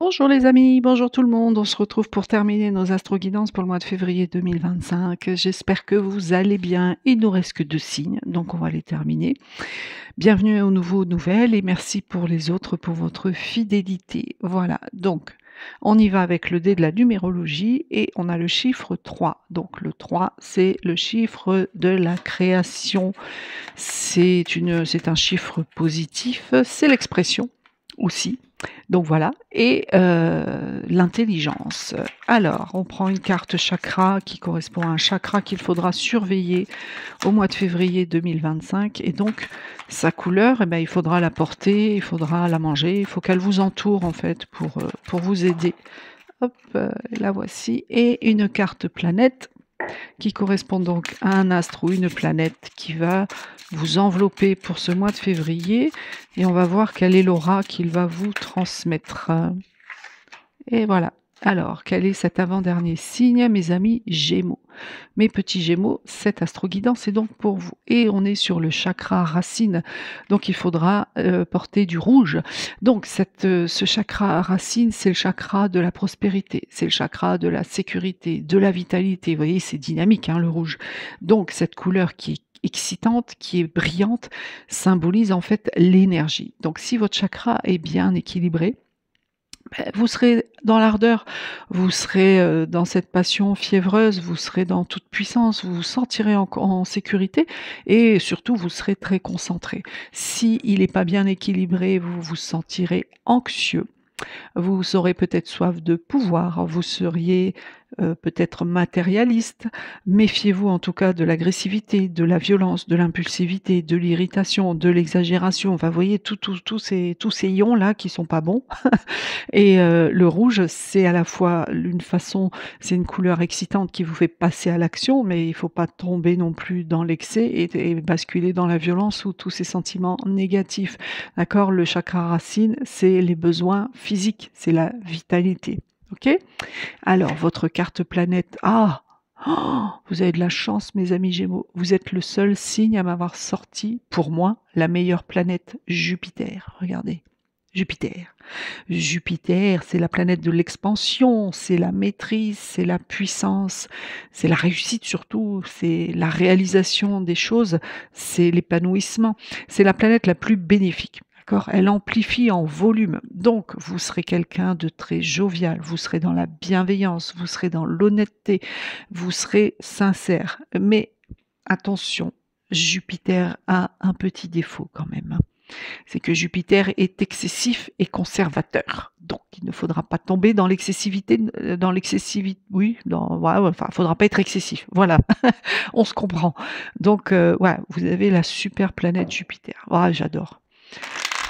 Bonjour les amis, bonjour tout le monde. On se retrouve pour terminer nos astro-guidances pour le mois de février 2025. J'espère que vous allez bien. Il nous reste que 2 signes, donc on va les terminer. Bienvenue aux nouveaux nouvelles et merci pour les autres pour votre fidélité. Voilà, donc on y va avec le dé de la numérologie et on a le chiffre 3. Donc le 3, c'est le chiffre de la création. C'est un chiffre positif, c'est l'expression aussi. Donc voilà, et l'intelligence. Alors, on prend une carte chakra qui correspond à un chakra qu'il faudra surveiller au mois de février 2025. Et donc, sa couleur, eh ben, il faudra la porter, il faudra la manger, il faut qu'elle vous entoure en fait pour vous aider. Hop, la voici. Et une carte planète qui correspond donc à un astre ou une planète qui va vous envelopper pour ce mois de février et on va voir quelle est l'aura qu'il va vous transmettre. Et voilà. Alors, quel est cet avant-dernier signe, mes amis Gémeaux? Mes petits Gémeaux, cet astro-guidance c'est donc pour vous. Et on est sur le chakra racine, donc il faudra porter du rouge. Donc ce chakra racine, c'est le chakra de la prospérité, c'est le chakra de la sécurité, de la vitalité. Vous voyez, c'est dynamique, hein, le rouge. Donc cette couleur qui est excitante, qui est brillante, symbolise en fait l'énergie. Donc si votre chakra est bien équilibré, vous serez dans l'ardeur, vous serez dans cette passion fiévreuse, vous serez dans toute puissance, vous vous sentirez en sécurité et surtout vous serez très concentré. Si il n'est pas bien équilibré, vous vous sentirez anxieux. Vous aurez peut-être soif de pouvoir, vous seriez peut-être matérialiste. Méfiez-vous en tout cas de l'agressivité, de la violence, de l'impulsivité, de l'irritation, de l'exagération. Enfin, vous voyez tous ces ions-là qui sont pas bons. Et le rouge, c'est à la fois une façon, c'est une couleur excitante qui vous fait passer à l'action, mais il faut pas tomber non plus dans l'excès et basculer dans la violence ou tous ces sentiments négatifs. D'accord? Le chakra racine, c'est les besoins physiques, c'est la vitalité. OK? Alors votre carte planète, ah! Oh, vous avez de la chance mes amis Gémeaux, vous êtes le seul signe à m'avoir sorti, pour moi, la meilleure planète, Jupiter. Regardez, Jupiter. Jupiter, c'est la planète de l'expansion, c'est la maîtrise, c'est la puissance, c'est la réussite surtout, c'est la réalisation des choses, c'est l'épanouissement. C'est la planète la plus bénéfique. D'accord? Elle amplifie en volume. Donc, vous serez quelqu'un de très jovial, vous serez dans la bienveillance, vous serez dans l'honnêteté, vous serez sincère. Mais attention, Jupiter a un petit défaut quand même. C'est que Jupiter est excessif et conservateur. Donc, il ne faudra pas tomber dans l'excessivité, oui, ouais, enfin, il faudra pas être excessif. Voilà, on se comprend. Donc, ouais, vous avez la super planète Jupiter. Ouais, j'adore.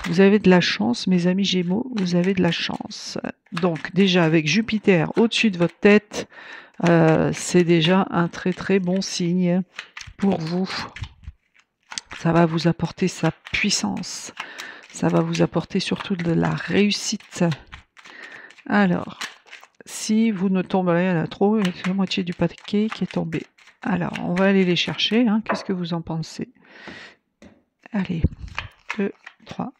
Vous avez de la chance, mes amis Gémeaux, vous avez de la chance. Donc, déjà, avec Jupiter au-dessus de votre tête, c'est déjà un très très bon signe pour vous. Ça va vous apporter sa puissance. Ça va vous apporter surtout de la réussite. Alors, si vous ne tombez rien à trop, il y a la moitié du paquet qui est tombé. Alors, on va aller les chercher. Hein. Qu'est-ce que vous en pensez? Allez, 2, 3.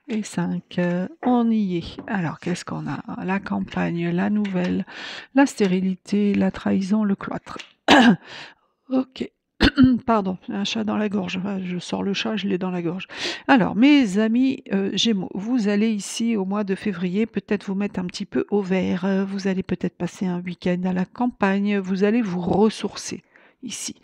Et 5. On y est. Alors, qu'est-ce qu'on a? La campagne, la nouvelle, la stérilité, la trahison, le cloître. Ok. Pardon, un chat dans la gorge. Je sors le chat, je l'ai dans la gorge. Alors, mes amis Gémeaux, vous allez ici au mois de février peut-être vous mettre un petit peu au vert. Vous allez peut-être passer un week-end à la campagne. Vous allez vous ressourcer ici.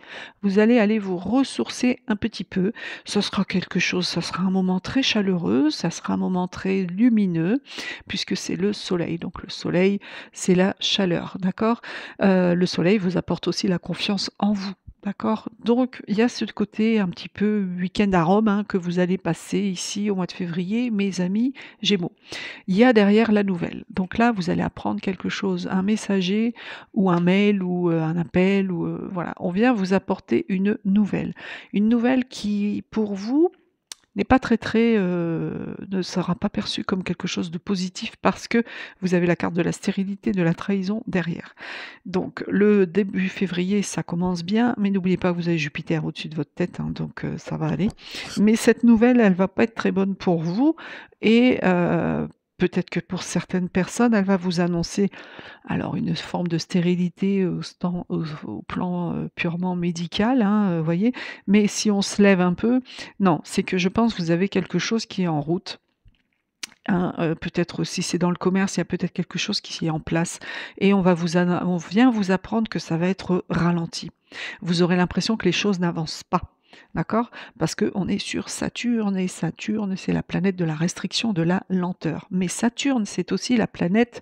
Vous allez aller vous ressourcer un petit peu. Ce sera quelque chose, ça sera un moment très chaleureux, ça sera un moment très lumineux, puisque c'est le soleil. Donc le soleil, c'est la chaleur, d'accord? Le soleil vous apporte aussi la confiance en vous. D'accord? Donc, il y a ce côté un petit peu week-end à Rome hein, que vous allez passer ici au mois de février, mes amis Gémeaux. Il y a derrière la nouvelle. Donc là, vous allez apprendre quelque chose, un messager ou un mail ou un appel ou voilà. On vient vous apporter une nouvelle qui, pour vous, n'est pas très, ne sera pas perçu comme quelque chose de positif parce que vous avez la carte de la stérilité, de la trahison derrière. Donc le début février, ça commence bien, mais n'oubliez pas que vous avez Jupiter au-dessus de votre tête, hein, donc ça va aller. Mais cette nouvelle, elle va pas être très bonne pour vous et peut-être que pour certaines personnes, elle va vous annoncer alors une forme de stérilité au plan, purement médical, hein, voyez? Mais si on se lève un peu, non, c'est que je pense que vous avez quelque chose qui est en route, hein, peut-être si c'est dans le commerce, il y a peut-être quelque chose qui est en place et on vient vous apprendre que ça va être ralenti. Vous aurez l'impression que les choses n'avancent pas, d'accord? Parce qu'on est sur Saturne et Saturne, c'est la planète de la restriction, de la lenteur. Mais Saturne, c'est aussi la planète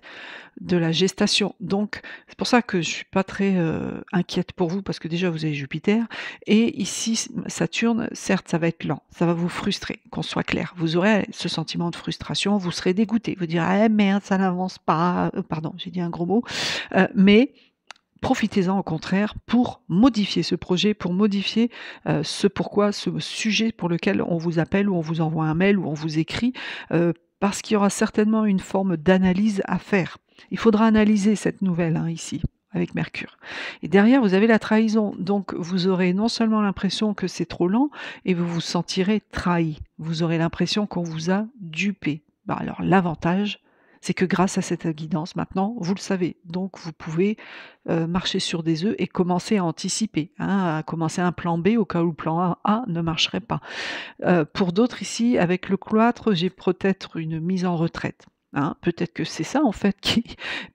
de la gestation. Donc c'est pour ça que je suis pas très, inquiète pour vous parce que déjà vous avez Jupiter et ici Saturne, certes ça va être lent, ça va vous frustrer, qu'on soit clair. Vous aurez ce sentiment de frustration, vous serez dégoûté, vous direz: «Ah merde, ça n'avance pas», pardon, j'ai dit un gros mot, mais profitez-en au contraire pour modifier ce projet, pour modifier, ce sujet pour lequel on vous appelle ou on vous envoie un mail ou on vous écrit, parce qu'il y aura certainement une forme d'analyse à faire. Il faudra analyser cette nouvelle, hein, ici, avec Mercure. Et derrière, vous avez la trahison. Donc vous aurez non seulement l'impression que c'est trop lent et vous vous sentirez trahi. Vous aurez l'impression qu'on vous a dupé. Bah, alors l'avantage, c'est que grâce à cette guidance maintenant, vous le savez. Donc vous pouvez, marcher sur des œufs et commencer à anticiper, hein, à commencer un plan B au cas où le plan A ne marcherait pas. Pour d'autres ici, avec le cloître, j'ai peut-être une mise en retraite, hein. Peut-être que c'est ça en fait qui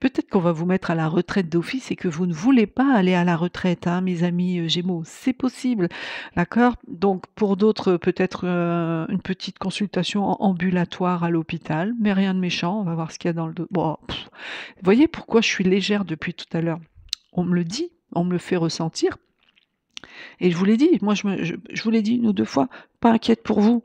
peut-être qu'on va vous mettre à la retraite d'office et que vous ne voulez pas aller à la retraite, hein, mes amis, Gémeaux. C'est possible, d'accord? Donc pour d'autres, peut-être, une petite consultation ambulatoire à l'hôpital, mais rien de méchant, on va voir ce qu'il y a dans le dos. Bon, vous voyez pourquoi je suis légère depuis tout à l'heure? On me le dit, on me le fait ressentir et je vous l'ai dit, moi je vous l'ai dit 1 ou 2 fois, pas inquiète pour vous.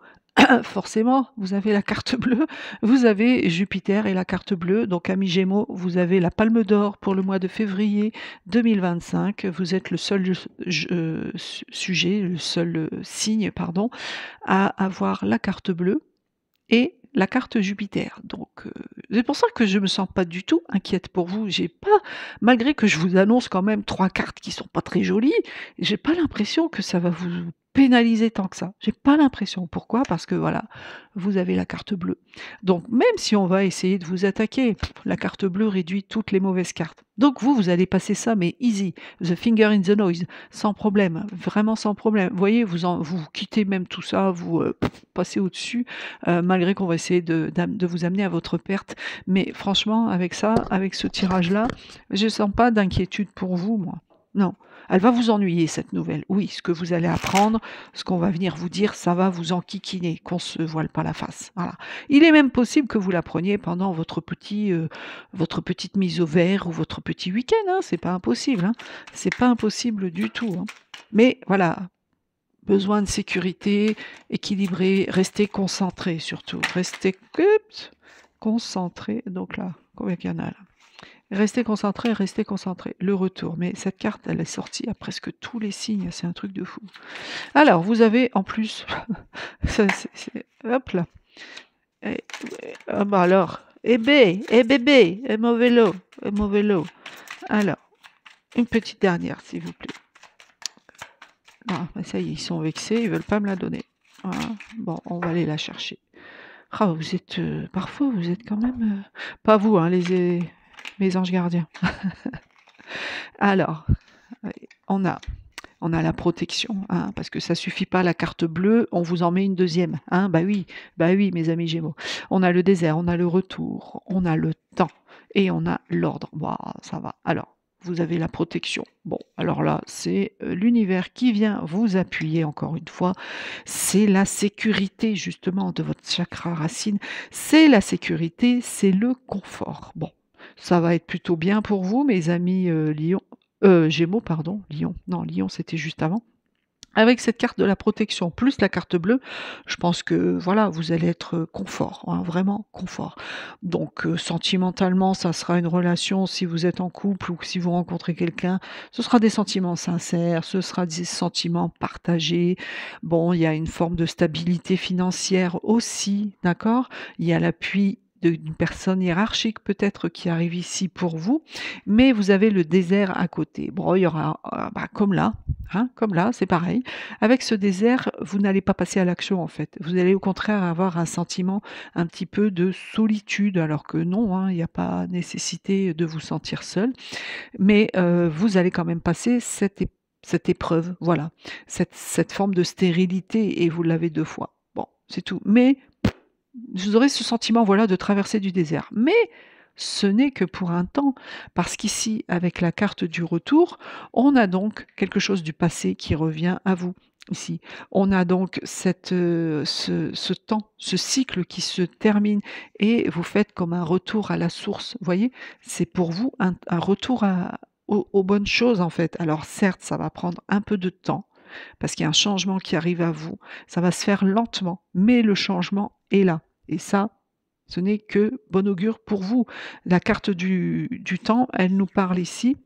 Forcément, vous avez la carte bleue, vous avez Jupiter et la carte bleue, donc amis Gémeaux, vous avez la Palme d'or pour le mois de février 2025. Vous êtes le seul sujet, le seul, signe pardon, à avoir la carte bleue et la carte Jupiter. Donc, c'est pour ça que je me sens pas du tout inquiète pour vous. J'ai pas malgré que je vous annonce quand même 3 cartes qui sont pas très jolies, j'ai pas l'impression que ça va vous pénaliser tant que ça. J'ai pas l'impression. Pourquoi? Parce que voilà, vous avez la carte bleue. Donc même si on va essayer de vous attaquer, la carte bleue réduit toutes les mauvaises cartes. Donc vous allez passer ça mais easy, the finger in the noise, sans problème, vraiment sans problème. Vous voyez, vous quittez même tout ça, vous, passez au-dessus, malgré qu'on va essayer de vous amener à votre perte. Mais franchement, avec ça, avec ce tirage-là, je sens pas d'inquiétude pour vous, moi. Non. Elle va vous ennuyer cette nouvelle. Oui, ce que vous allez apprendre, ce qu'on va venir vous dire, ça va vous enquiquiner, qu'on se voile pas la face. Voilà. Il est même possible que vous la preniez pendant votre petite mise au vert ou votre petit week-end, hein, c'est pas impossible, hein. C'est pas impossible du tout, hein. Mais voilà, besoin de sécurité, équilibré, restez concentré surtout. Restez concentré. Donc là, combien qu'il y en a là? Restez concentré, restez concentré. Le retour. Mais cette carte, elle est sortie à presque tous les signes. C'est un truc de fou. Alors, vous avez en plus, hop là. Ah bah alors, bébé, mauvais lot. Alors, une petite dernière, s'il vous plaît. Ah, bah ça y est, ils sont vexés, ils veulent pas me la donner. Voilà. Bon, on va aller la chercher. Ah, vous êtes, parfois, vous êtes quand même, pas vous, hein, mes anges gardiens. Alors, on a la protection, hein, parce que ça suffit pas la carte bleue, on vous en met une deuxième, hein, bah oui, mes amis Gémeaux. On a le désert, on a le retour, on a le temps et on a l'ordre. Waouh, ça va. Alors, vous avez la protection. Bon, alors là, c'est l'univers qui vient vous appuyer encore une fois. C'est la sécurité justement de votre chakra racine. C'est la sécurité, c'est le confort. Bon, ça va être plutôt bien pour vous, mes amis Gémeaux, pardon, Lion. Non, Lion, c'était juste avant. Avec cette carte de la protection plus la carte bleue, je pense que voilà, vous allez être, confort, hein, vraiment confort. Donc, sentimentalement, ça sera une relation si vous êtes en couple ou que si vous rencontrez quelqu'un, ce sera des sentiments sincères, ce sera des sentiments partagés. Bon, il y a une forme de stabilité financière aussi, d'accord? Il y a l'appui d'une personne hiérarchique peut-être qui arrive ici pour vous, mais vous avez le désert à côté. Bon, il y aura, bah, comme là, c'est pareil. Avec ce désert, vous n'allez pas passer à l'action en fait. Vous allez au contraire avoir un sentiment un petit peu de solitude, alors que non, hein, il n'y a pas nécessité de vous sentir seul. Mais vous allez quand même passer cette épreuve, voilà, cette forme de stérilité et vous l'avez 2 fois. Bon, c'est tout. Mais vous aurez ce sentiment, voilà, de traverser du désert. Mais ce n'est que pour un temps, parce qu'ici, avec la carte du retour, on a donc quelque chose du passé qui revient à vous, ici. On a donc ce temps, ce cycle qui se termine et vous faites comme un retour à la source, vous voyez? C'est pour vous un retour aux bonnes choses, en fait. Alors certes, ça va prendre un peu de temps, parce qu'il y a un changement qui arrive à vous. Ça va se faire lentement, mais le changement est là. Et ça, ce n'est que bon augure pour vous. La carte du temps, elle nous parle ici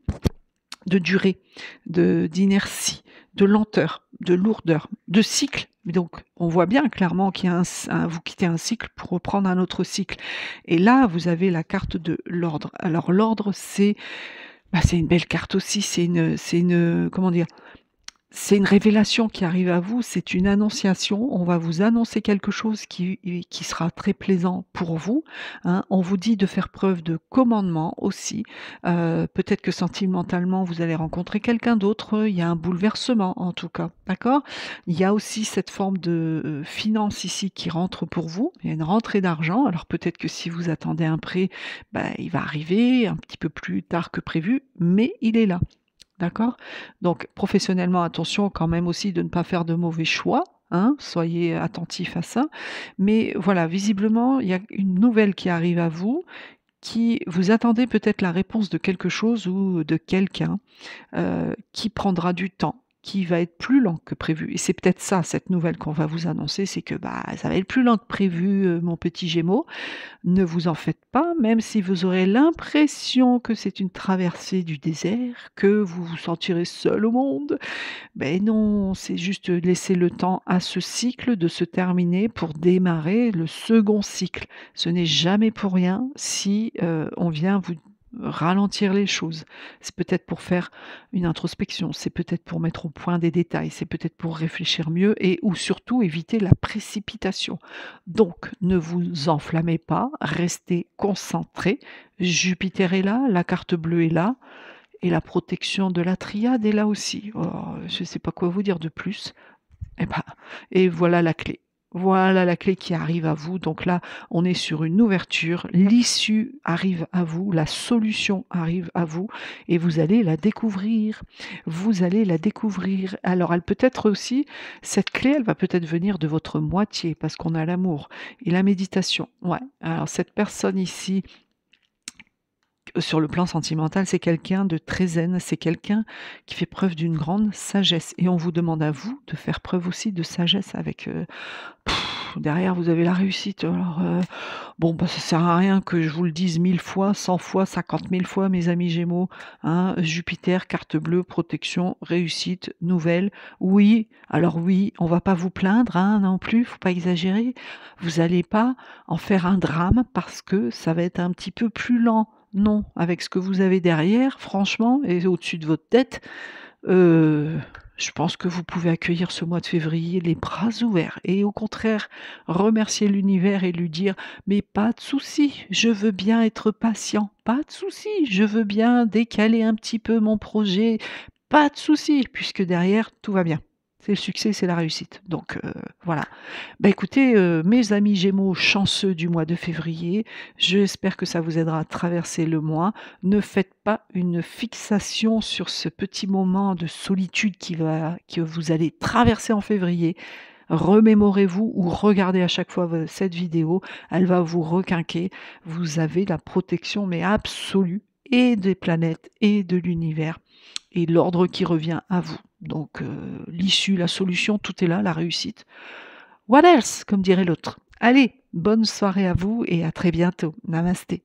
de durée, d'inertie, de lenteur, de lourdeur, de cycle. Donc, on voit bien clairement qu'il y a vous quittez un cycle pour reprendre un autre cycle. Et là, vous avez la carte de l'ordre. Alors, l'ordre, c'est une belle carte aussi. Comment dire? C'est une révélation qui arrive à vous, c'est une annonciation. On va vous annoncer quelque chose qui sera très plaisant pour vous, hein. On vous dit de faire preuve de commandement aussi. Peut-être que sentimentalement, vous allez rencontrer quelqu'un d'autre, il y a un bouleversement en tout cas, d'accord? Il y a aussi cette forme de, finance ici qui rentre pour vous. Il y a une rentrée d'argent. Alors peut-être que si vous attendez un prêt, bah, il va arriver un petit peu plus tard que prévu, mais il est là. D'accord? Donc professionnellement, attention quand même aussi de ne pas faire de mauvais choix, hein, soyez attentifs à ça. Mais voilà, visiblement, il y a une nouvelle qui arrive à vous, qui vous attendez peut-être la réponse de quelque chose ou de quelqu'un, qui prendra du temps, qui va être plus lent que prévu et c'est peut-être ça, cette nouvelle qu'on va vous annoncer, c'est que, bah, ça va être plus lent que prévu, mon petit Gémeaux. Ne vous en faites pas, même si vous aurez l'impression que c'est une traversée du désert, que vous vous sentirez seul au monde. Ben non, c'est juste laisser le temps à ce cycle de se terminer pour démarrer le second cycle. Ce n'est jamais pour rien si, on vient vous ralentir les choses. C'est peut-être pour faire une introspection, c'est peut-être pour mettre au point des détails, c'est peut-être pour réfléchir mieux et ou surtout éviter la précipitation. Donc ne vous enflammez pas, restez concentrés. Jupiter est là, la carte bleue est là et la protection de la triade est là aussi. Oh, je ne sais pas quoi vous dire de plus. Et bah, et voilà la clé. Voilà la clé qui arrive à vous. Donc là, on est sur une ouverture. L'issue arrive à vous, la solution arrive à vous et vous allez la découvrir. Vous allez la découvrir. Alors elle peut être aussi, cette clé, elle va peut-être venir de votre moitié parce qu'on a l'amour et la méditation. Ouais. Alors cette personne ici, sur le plan sentimental, c'est quelqu'un de très zen, c'est quelqu'un qui fait preuve d'une grande sagesse et on vous demande à vous de faire preuve aussi de sagesse avec, derrière vous avez la réussite alors, bon, bah, ça sert à rien que je vous le dise 1000 fois, 100 fois, 50 000 fois mes amis Gémeaux, hein. Jupiter, carte bleue, protection, réussite, nouvelle. Oui, alors oui, on va pas vous plaindre, hein, non plus, faut pas exagérer. Vous allez pas en faire un drame parce que ça va être un petit peu plus lent. Non, avec ce que vous avez derrière, franchement et au-dessus de votre tête, heu, je pense que vous pouvez accueillir ce mois de février les bras ouverts et au contraire, remercier l'univers et lui dire: «Mais pas de souci, je veux bien être patient, pas de souci, je veux bien décaler un petit peu mon projet, pas de souci, puisque derrière tout va bien». C'est le succès, c'est la réussite, donc voilà. Bah, écoutez, mes amis Gémeaux chanceux du mois de février, j'espère que ça vous aidera à traverser le mois. Ne faites pas une fixation sur ce petit moment de solitude que vous allez traverser en février. Remémorez-vous ou regardez à chaque fois cette vidéo, elle va vous requinquer. Vous avez la protection mais absolue et des planètes et de l'univers et l'ordre qui revient à vous. Donc l'issue, la solution, tout est là, la réussite. What else? Comme dirait l'autre. Allez, bonne soirée à vous et à très bientôt. Namasté.